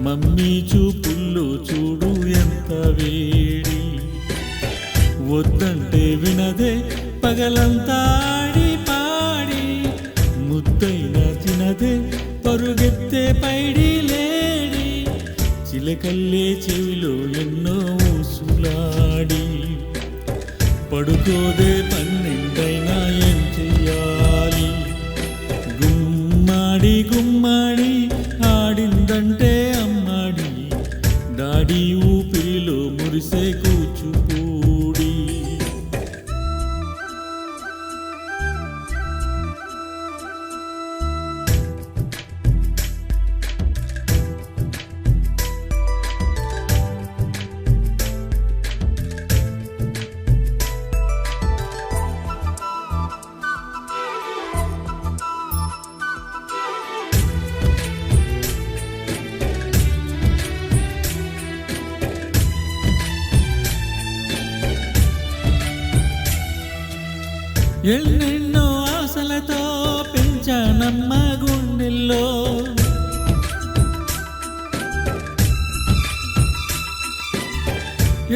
Mummy చూపుల్లో చూడు ఎంత వేడి, వద్దంటే వినదే పగలంతా ఆడి పాడి, ముద్దైన తినదే పరుగెత్తే పైడి లేడి, చిలకల్లే చెవిలో ఎన్నో ఊసులాడి, పడుకోదే పన్నెండైనా ఏం చెయ్యాలి, గుమ్మాడి గుమ్మాడి ఆడిందంటే అమ్మాడి, డాడీ ఊపిరిలో మురిసే కూచిపూడి. ఎన్నెన్నో ఆశలతో పెంచానమ్మ గుండెల్లో,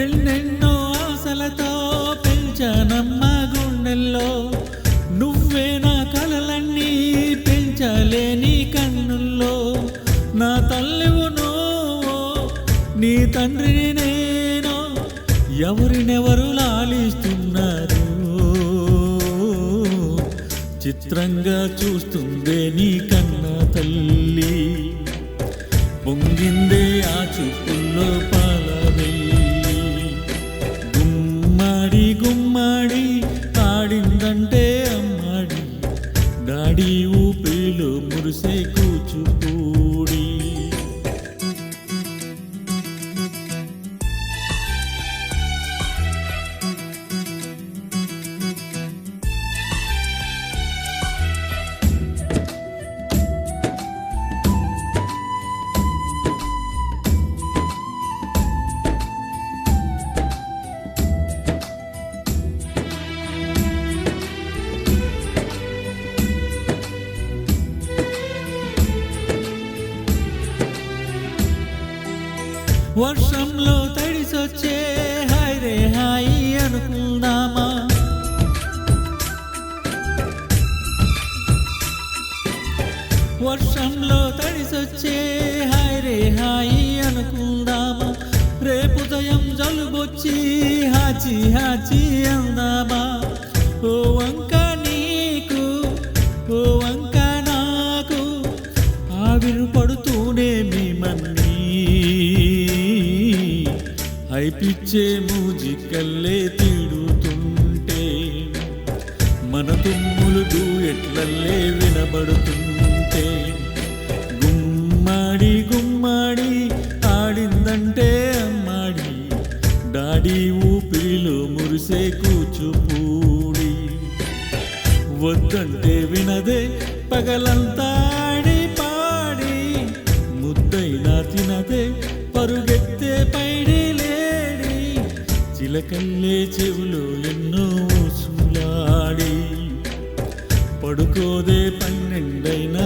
ఎన్నెన్నో ఆశలతో పెంచానమ్మ గుండెల్లో, నువ్వే నా కలలన్నీ పెంచలేని కన్నుల్లో, నా తల్లివు నువ్వు నీ తండ్రిని నేను, ఎవరినెవరు లాలిస్తున్నారు, చిత్రంగా చూస్తుందే నీ కన్న తల్లి, పొంగిందే ఆ చూపుల్లో పాలవెల్లి, గుమ్మాడి గుమ్మాడి ఆడిందంటే అమ్మాడి, డాడీ ఊపిరిలో మురిసే కూచిపూడి. వర్షంలో తడిసొచ్చే హాయ్ రే హాయి అనుకుందామా, వర్షంలో తడిసొచ్చే హాయ్ రే హాయి అనుకుందామా, రేపుదయం జలుబొచ్చి హాచి హాచి అందామా, ఓ వంక నీకు ఓ వంక నాకు ఆవిరి పడుతూనే మేమన్నీ, హైపిచ్చే మ్యూజికల్లే తీడుతుంటే, మన తుమ్ములు డూయెట్లల్లే వినబడుతుంటే, గుమ్మాడి గుమ్మాడి ఆడిందంటే అమ్మాడి, డాడీ ఊపిరిలో మురిసే కూచిపూడి, వద్దంటే వినదే పగలంతా ఆడి పాడి, ముద్దైనా తినదే పరుగెత్తే పైడి లేడి, చిలకల్లే చెవులో ఎన్నో ఊసులాడి, పడుకోదే పన్నెండైనా